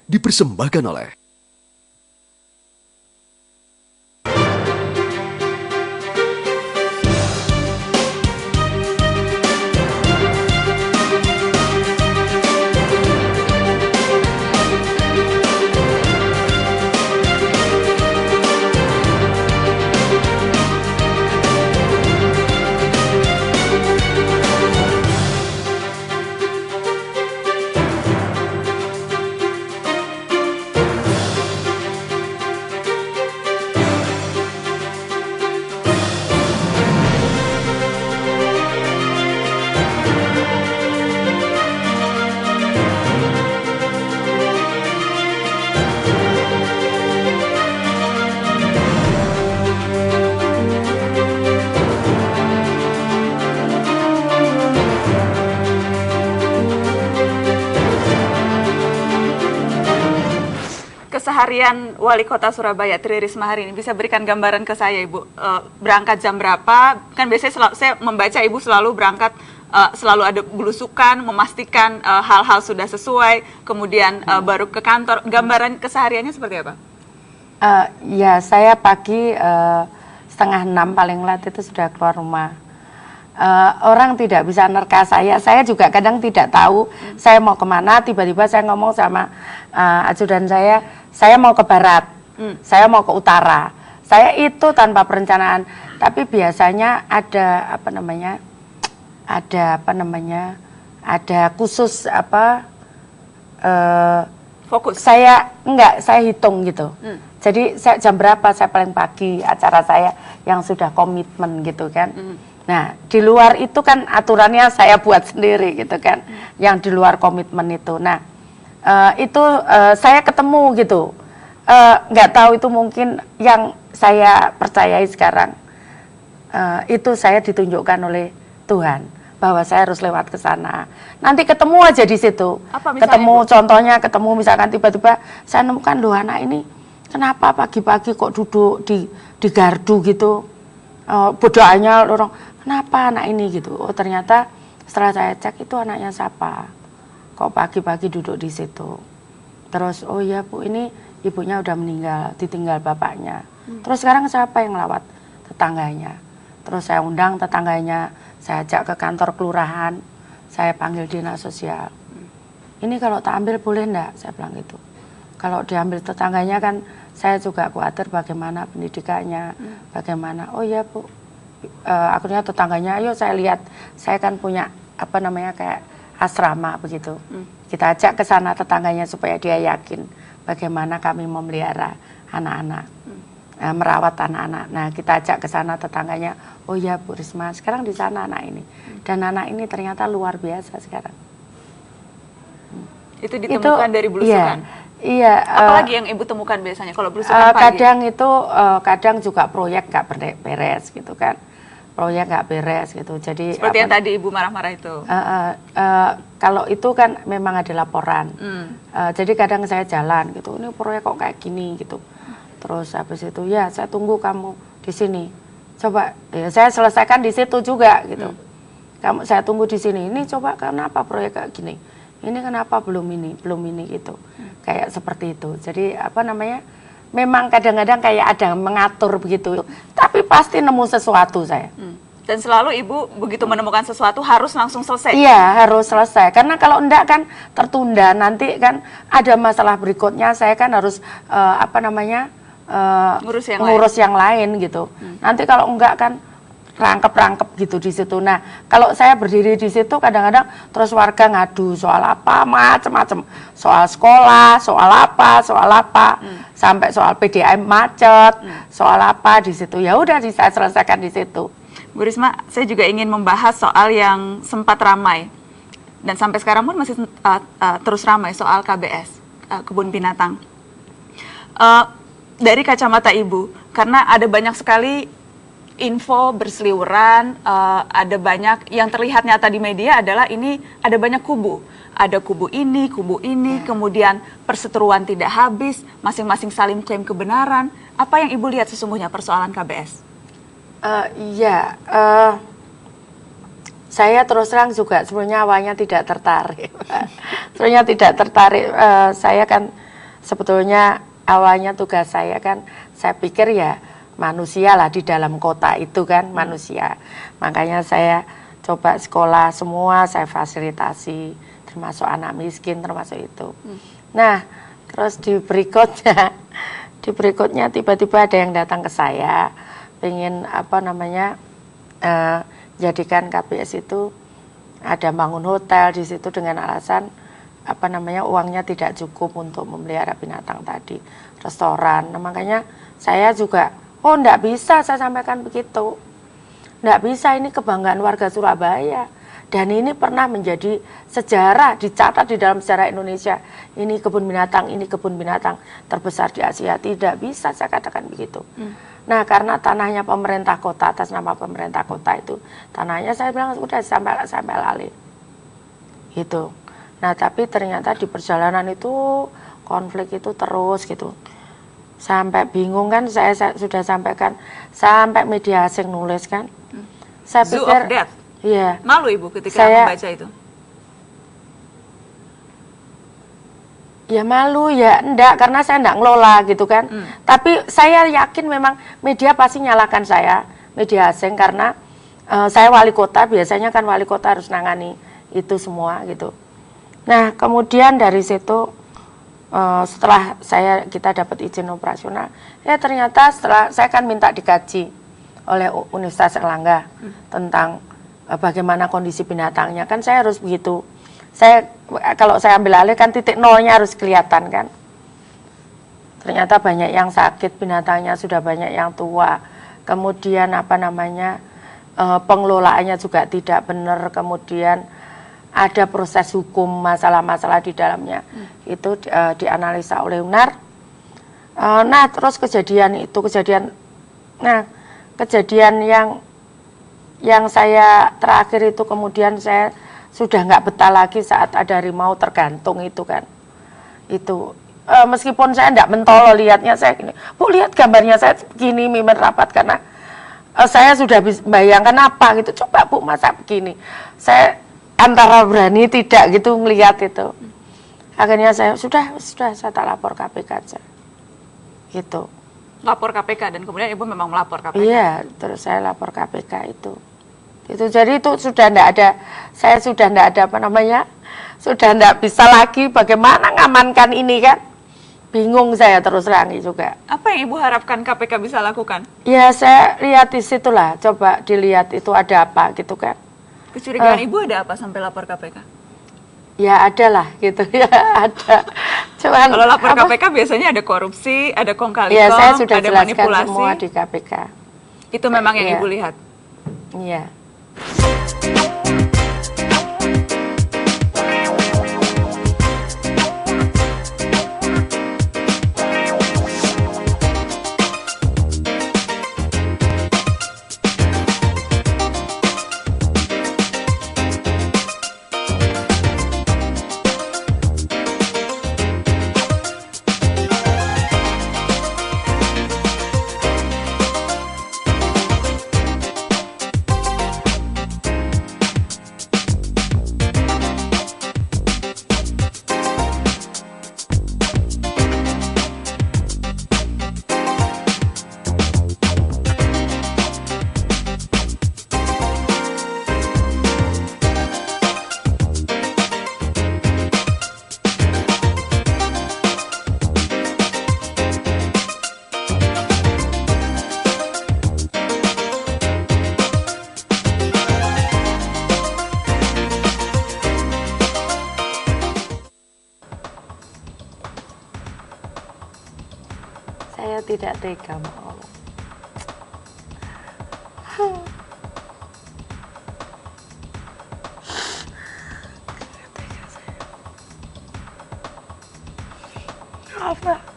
dipersembahkan oleh keseharian Wali Kota Surabaya Tri Risma hari ini. Bisa berikan gambaran ke saya, Ibu, berangkat jam berapa? Kan biasanya saya membaca Ibu selalu berangkat, selalu ada belusukan, memastikan hal-hal sudah sesuai, kemudian baru ke kantor. Gambaran kesehariannya seperti apa? Ya, saya pagi 5:30 paling lat itu sudah keluar rumah. Orang tidak bisa nerka saya juga kadang tidak tahu saya mau kemana. Tiba-tiba saya ngomong sama ajudan saya mau ke barat, saya mau ke utara. Saya itu tanpa perencanaan, tapi biasanya ada ada khusus Fokus. Saya hitung gitu. Jadi jam berapa saya paling pagi acara saya yang sudah komitmen gitu kan. Nah, di luar itu kan aturannya saya buat sendiri gitu kan. Yang di luar komitmen itu. Nah, itu saya ketemu gitu. Nggak tahu itu mungkin yang saya percayai sekarang. Itu saya ditunjukkan oleh Tuhan bahwa saya harus lewat ke sana. Nanti ketemu aja di situ. Ketemu, contohnya ketemu misalkan tiba-tiba saya nemukan loh anak ini kenapa pagi-pagi kok duduk di gardu gitu. Bodohnya orang, kenapa anak ini gitu. Oh ternyata setelah saya cek itu anaknya siapa. Kok pagi-pagi duduk di situ. Terus oh ya Bu, ini ibunya udah meninggal, ditinggal bapaknya. Terus sekarang siapa yang lawat? Tetangganya. Terus saya undang tetangganya, saya ajak ke kantor kelurahan, saya panggil dinas sosial. Ini kalau tak ambil boleh enggak? Saya bilang gitu. Kalau diambil tetangganya kan saya juga khawatir bagaimana pendidikannya, bagaimana. Oh ya Bu, akhirnya tetangganya, ayo saya lihat, saya kan punya kayak asrama begitu. Kita ajak ke sana tetangganya supaya dia yakin bagaimana kami memelihara anak-anak, merawat anak-anak. Nah kita ajak ke sana tetangganya, oh ya Bu Risma, sekarang di sana anak ini, dan anak ini ternyata luar biasa sekarang. Itu ditemukan dari belusukan? Iya. Apalagi yang Ibu temukan biasanya kalau belusukan pagi? Kadang juga proyek nggak beres gitu kan. Proyek nggak beres gitu. Jadi seperti yang tadi Ibu marah-marah itu. Kalau itu kan memang ada laporan. Jadi kadang saya jalan gitu. Ini proyek kok kayak gini gitu. Terus habis itu ya saya tunggu kamu di sini. Coba ya, saya selesaikan di situ juga gitu. Saya tunggu di sini. Ini coba kenapa proyek kayak gini? Ini kenapa belum ini gitu. Kayak seperti itu. Jadi memang kadang-kadang kayak ada mengatur begitu. Tapi pasti nemu sesuatu saya. Dan selalu Ibu begitu menemukan sesuatu harus langsung selesai? Iya, harus selesai. Karena kalau enggak kan tertunda. Nanti kan ada masalah berikutnya. Saya kan harus ngurus yang lain gitu. Nanti kalau enggak kan rangkep gitu di situ. Nah, kalau saya berdiri di situ kadang-kadang terus warga ngadu soal apa, macam-macam. Soal sekolah, soal apa, sampai soal PDAM macet, soal apa di situ. Ya udah saya selesaikan di situ. Bu Risma, saya juga ingin membahas soal yang sempat ramai dan sampai sekarang pun masih terus ramai soal KBS, kebun binatang. Dari kacamata Ibu, karena ada banyak sekali info berseliweran, ada banyak yang terlihat nyata di media adalah ini ada banyak kubu. Ada kubu ini, kemudian perseteruan tidak habis, masing-masing saling klaim kebenaran. Apa yang Ibu lihat sesungguhnya persoalan KBS? Saya terus terang juga sebenarnya awalnya tidak tertarik. Saya kan sebetulnya awalnya tugas saya kan, saya pikir ya manusia lah di dalam kota itu kan, manusia. Makanya saya coba sekolah semua, saya fasilitasi, termasuk anak miskin, termasuk itu. Nah, terus di berikutnya tiba-tiba ada yang datang ke saya, pengen apa namanya, jadikan KPS itu ada bangun hotel di situ dengan alasan apa namanya, uangnya tidak cukup untuk memelihara binatang tadi, restoran. Nah, makanya saya juga, oh enggak bisa saya sampaikan begitu, enggak bisa, ini kebanggaan warga Surabaya dan ini pernah menjadi sejarah, dicatat di dalam sejarah Indonesia, ini kebun binatang terbesar di Asia. Tidak bisa saya katakan begitu. Nah, karena tanahnya pemerintah kota, atas nama pemerintah kota itu tanahnya, saya bilang udah sampai alih gitu. Nah, tapi ternyata di perjalanan itu konflik itu terus gitu, sampai bingung kan. Saya sudah sampaikan sampai media asing nulis kan. Saya Zoo pikir, of Death. iya. Malu Ibu ketika Saya membaca itu? Ya malu ya, enggak, karena saya enggak ngelola gitu kan. Tapi saya yakin memang media pasti nyalakan saya, media asing, karena saya wali kota, biasanya kan wali kota harus nangani itu semua gitu. Nah, kemudian dari situ setelah kita dapat izin operasional, ya ternyata setelah saya kan minta dikaji oleh Universitas Erlangga tentang bagaimana kondisi binatangnya, kan saya harus begitu. Kalau saya ambil alih kan titik nolnya harus kelihatan kan. Ternyata banyak yang sakit binatangnya, sudah banyak yang tua. Kemudian apa namanya, pengelolaannya juga tidak benar. Kemudian ada proses hukum, masalah-masalah di dalamnya. Itu dianalisa oleh UNAR. Nah, terus kejadian yang saya terakhir itu, kemudian saya sudah nggak betah lagi saat ada harimau tergantung itu kan. Itu meskipun saya nggak mentolo lihatnya, saya gini, Bu lihat gambarnya saya begini, mimin rapat, karena saya sudah bayangkan apa gitu. Coba Bu masa begini, saya antara berani tidak gitu ngelihat itu. Akhirnya saya sudah saya tak lapor KPK aja gitu. Lapor KPK, dan kemudian Ibu memang melapor KPK? Iya, terus saya lapor KPK itu. Jadi itu sudah enggak ada, saya sudah enggak ada apa namanya, sudah enggak bisa lagi bagaimana ngamankan ini kan. Bingung saya terus terang juga. Apa yang Ibu harapkan KPK bisa lakukan? Ya saya lihat di situlah, coba dilihat itu ada apa gitu kan. Kecurigaan Ibu ada apa sampai lapor KPK? Ya ada lah gitu ya, ada. Cuman kalau lapor KPK biasanya ada korupsi, ada kong kali ya, kong, saya sudah ada jelaskan manipulasi. semua di KPK. Itu memang yang Iya. Ibu lihat? Iya. Saya tidak tega mau. Maaf, Pak.